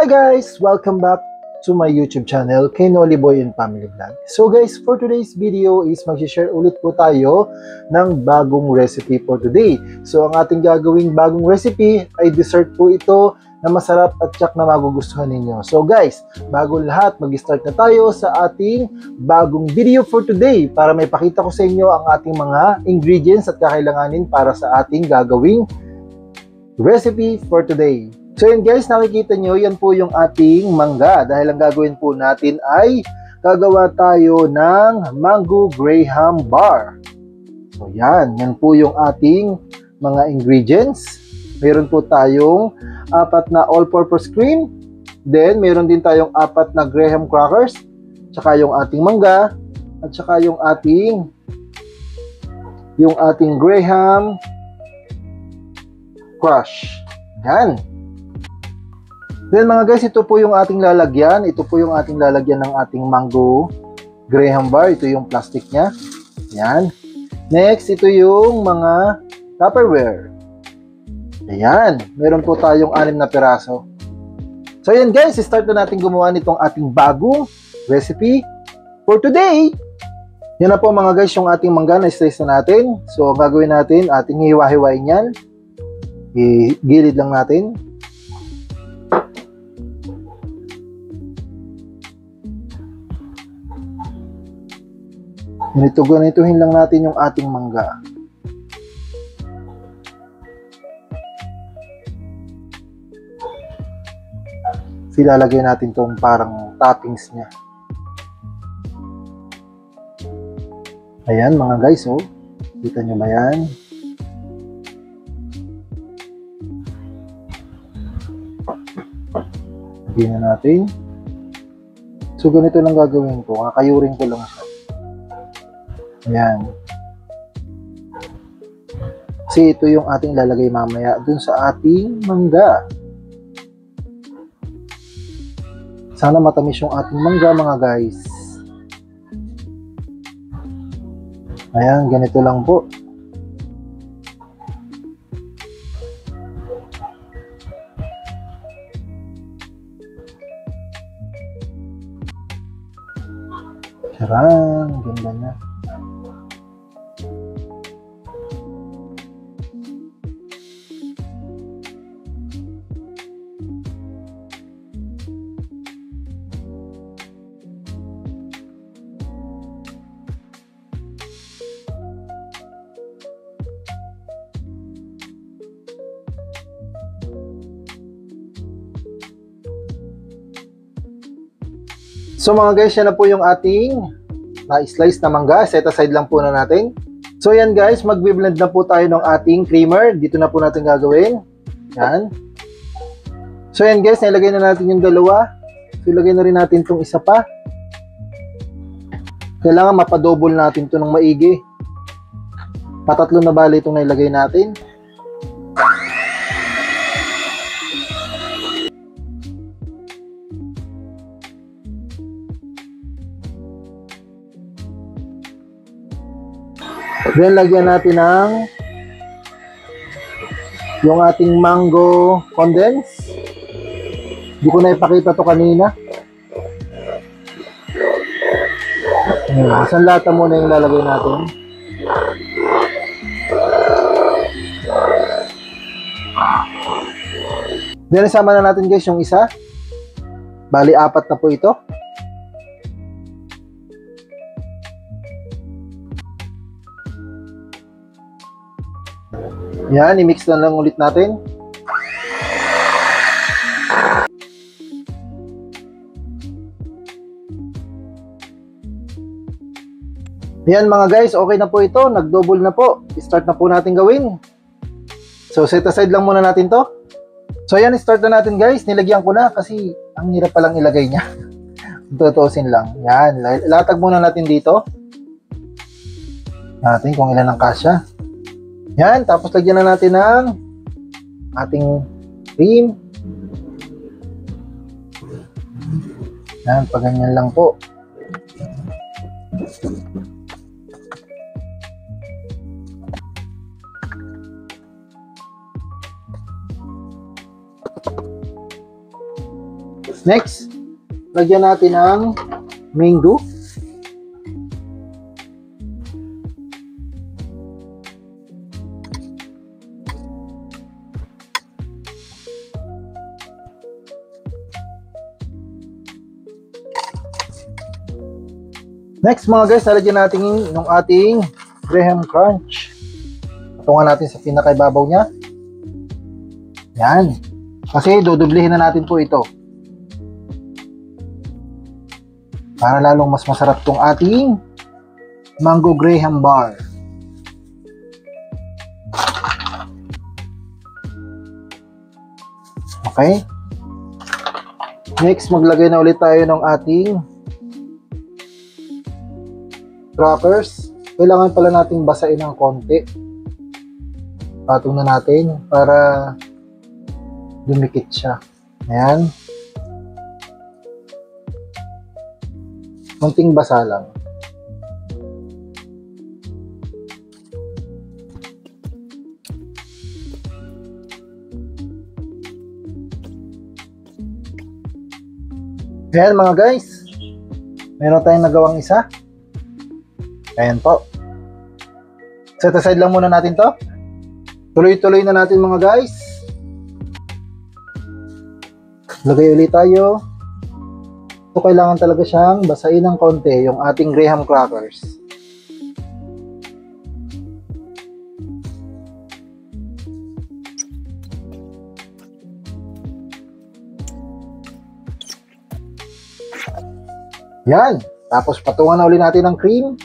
Hi guys! Welcome back to my YouTube channel, Noli Boy and Family Vlog. So guys, for today's video is mag-share ulit po tayo ng bagong recipe for today. So ang ating gagawing bagong recipe ay dessert po ito na masarap at tsak na magugustuhan ninyo. So guys, bago lahat, mag-start na tayo sa ating bagong video for today para may pakita ko sa inyo ang ating mga ingredients at kakailanganin para sa ating gagawing recipe for today. So yun guys, nakikita nyo, yan po yung ating mangga. Dahil ang gagawin po natin ay gagawa tayo ng mango graham bar. So yan po yung ating mga ingredients. Meron po tayong 4 na all-purpose cream. Then meron din tayong 4 na graham crackers. Tsaka yung ating mangga. At tsaka yung ating graham crush. Yan. Then mga guys, ito po yung ating lalagyan. Ito po yung ating lalagyan ng ating mango graham bar. Ito yung plastic niya. Yan. Next, ito yung mga Tupperware. Ayan. Meron po tayong 6 na piraso. So yan guys, start na natin gumawa nitong ating bagong recipe for today. Yan na po mga guys, yung ating mangga na slice na natin. So ang gagawin natin, ating hiwa-hiwain yan. Gilid lang natin. Ganituhin lang natin yung ating mangga. Ilalagay natin itong parang toppings niya. Ayan mga guys, oh. Kita nyo ba yan? Lagyan na natin. So ganito lang gagawin ko. Kakayurin ko lang siya. Ayan. Kasi ito yung ating lalagay mamaya dun sa ating mangga. Sana matamis yung ating mangga mga guys. Ayan, ganito lang po. Charang, ganda na. So mga guys, yan na po yung ating na-slice na mangga. Set aside lang po na natin. So yan guys, magbe-blend na po tayo ng ating creamer. Dito na po natin gagawin. Yan. So yan guys, nilagay na natin yung dalawa. So ilagay na rin natin itong isa pa. Kailangan mapadouble natin ito ng maigi. Patatlo na bali itong nilagay natin. Then lagyan natin ng yung ating mango condense. Hindi ko na ipakita to kanina. Isang lata muna yung lalagay natin. Then isama na natin guys yung isa. Bali 4 na po ito. Yan, i-mix na lang ulit natin. Yan mga guys, okay na po ito. Nag-double na po. Start na po natin gawin. So, set aside lang muna natin to. So, yan, start na natin guys. Nilagyan ko na kasi ang hirap palang ilagay niya. Tutuusin lang. Yan, latag muna natin dito. Natin kung ilan ang kasya. Yan, tapos lagyan na natin ng ating cream. Yan, paganyan lang po. Next, lagyan natin ng mango. Next mga guys, lalagyan natin yung ating Graham Crunch. Patungan natin sa pinakaibabaw niya. Yan. Kasi dodoblihin na natin po ito. Para lalong mas masarap tong ating Mango Graham Bar. Okay. Next, maglagay na ulit tayo ng ating crackers. Kailangan pala natin basain ng konti. Patong na natin para dumikit siya. Ayan. Konting basa lang. Ayan mga guys. Meron tayong nagawang isa. Ayan po. Set aside lang muna natin to. Tuloy-tuloy na natin mga guys. Lagay ulit tayo. So kailangan talaga siyang basain ng konti yung ating Graham crackers. Yan. Tapos patungan na ulit natin ng cream.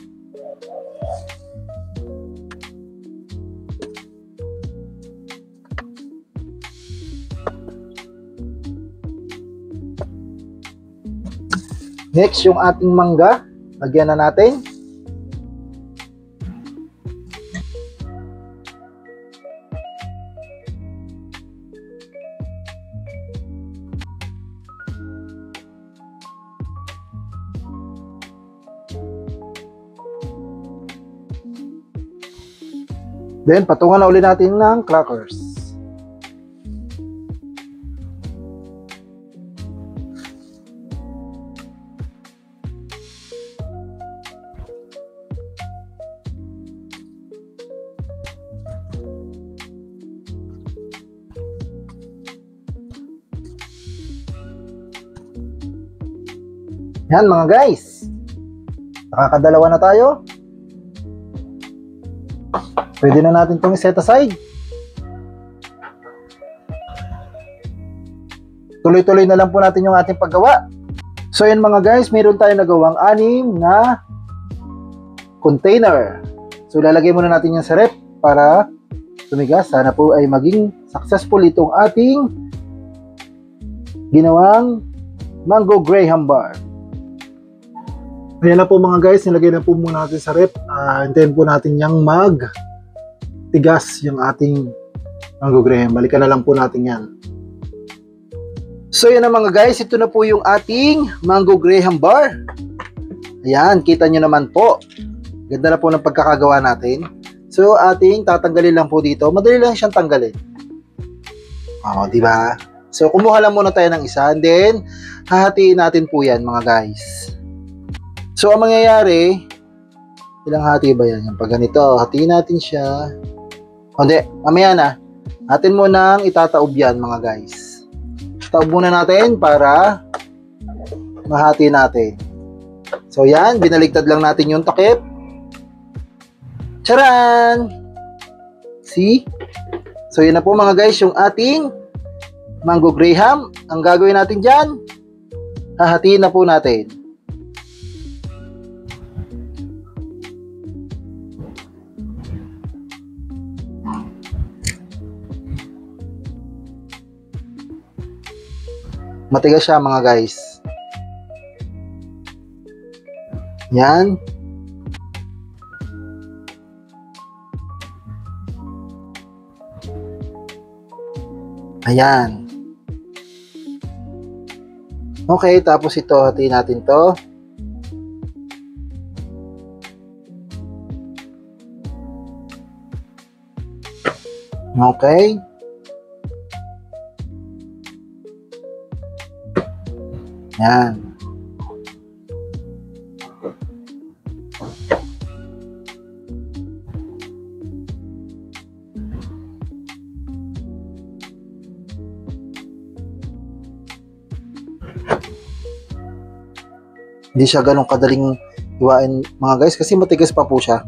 Next, yung ating mangga, lagyan na natin. Then, patungan na ulit natin ng crackers. Yan mga guys. Nakakadalawa na tayo. Pwede na natin itong set aside. Tuloy-tuloy na lang po natin yung ating paggawa. So yan mga guys, meron tayong nagawang 6 na container. So lalagay muna natin yan sa rep para tumigas. Sana po ay maging successful itong ating ginawang Mango Graham Bar. Ayan na po mga guys, nilagay na po muna natin sa rep. Hintayin po natin yung tigas yung ating Mango Graham. Balikan na lang po natin yan. So yan na mga guys, ito na po yung ating Mango Graham Bar. Ayan, kita nyo naman po. Ganda na po ng pagkakagawa natin. So ating tatanggalin lang po dito. Madali lang siyang tanggalin. Di ba? So kumuha lang muna tayo ng isa and then hahatiin natin po yan mga guys. So, ang mangyayari, ilang hati ba yan? Yung pag ganito, hatiin natin siya. Hindi, mamaya na. Atin mo nang itataob yan, mga guys. Taob muna natin para mahati natin. So, yan. Binaligtad lang natin yung takip. Charan! See? So, yun na po, mga guys, yung ating Mango Graham. Ang gagawin natin dyan, hahatiin na po natin. Matigas siya mga guys. Yan. Ayan. Okay, tapos ito, hatiin natin to. Okay. Yan. Hindi siya ganun kadaling hiwain mga guys kasi matigas pa po siya.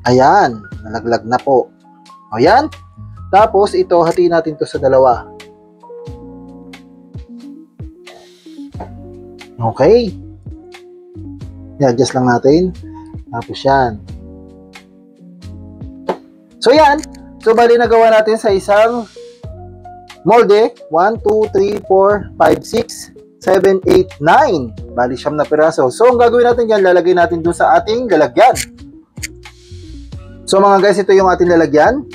Ayan, nalaglag na po. Ayan. Tapos ito, hatiin natin to sa dalawa. Okay. I-adjust lang natin. Tapos yan. So yan. So bali nagawa natin sa isang molde. 1, 2, 3, 4, 5, 6, 7, 8, 9. Bali siyam na piraso. So ang gagawin natin yan, lalagay natin dun sa ating lalagyan. So mga guys, ito yung ating lalagyan.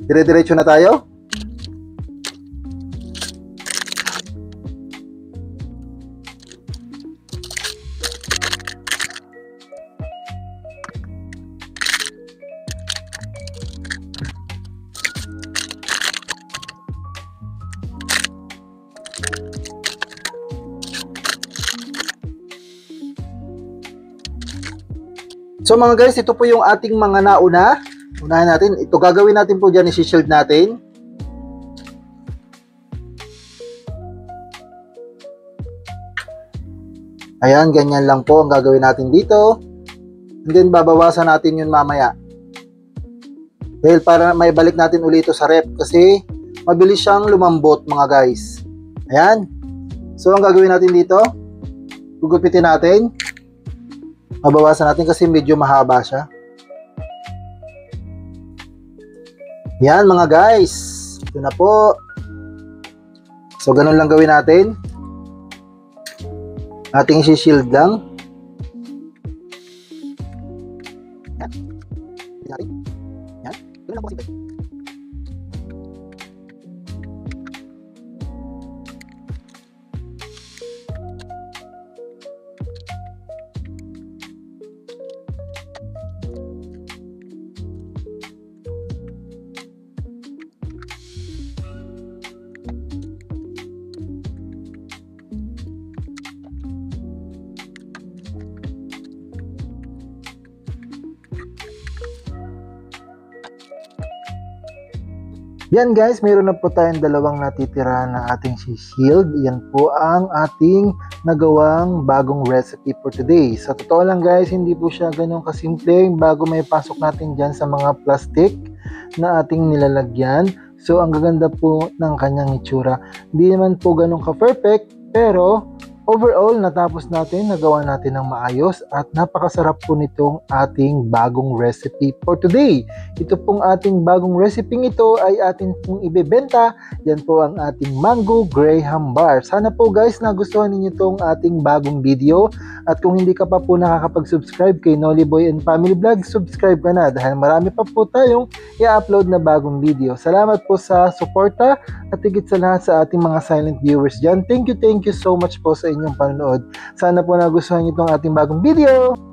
Dire-diretso na tayo. So mga guys, ito po yung ating mga nauna. Unahin natin. Ito gagawin natin po dyan, isi-shield natin. Ayan, ganyan lang po ang gagawin natin dito. And then babawasan natin yun mamaya. Dahil para may balik natin ulit ito sa rep kasi mabilis siyang lumambot mga guys. Ayan. So ang gagawin natin dito, gugupitin natin. Mabawasan natin kasi medyo mahaba siya. Yan mga guys. Ito na po. So ganun lang gawin natin. Ating isi-shield lang. Yan. Yan. Ganun lang po simple. Yan guys, mayroon na po tayong dalawang natitira na ating shield. Yan po ang ating nagawang bagong recipe for today. Sa totoo lang guys, hindi po siya ganun kasimple bago may pasok natin dyan sa mga plastic na ating nilalagyan. So ang gaganda po ng kanyang itsura. Hindi naman po ganun ka-perfect, pero overall, natapos natin, nagawa natin ng maayos at napakasarap po nitong ating bagong recipe for today. Ito pong ating bagong recipe ito ay atin pong ibebenta. Yan po ang ating Mango Graham Bar. Sana po guys nagustuhan ninyo itong ating bagong video. At kung hindi ka pa po nakakapag-subscribe kay Nolly Boy and Family Vlog, subscribe ka na dahil marami pa po tayong i-upload na bagong video. Salamat po sa suporta at higit sa lahat sa ating mga silent viewers dyan. Thank you so much po sa inyong panonood. Sana po nagustuhan niyo itong ating bagong video.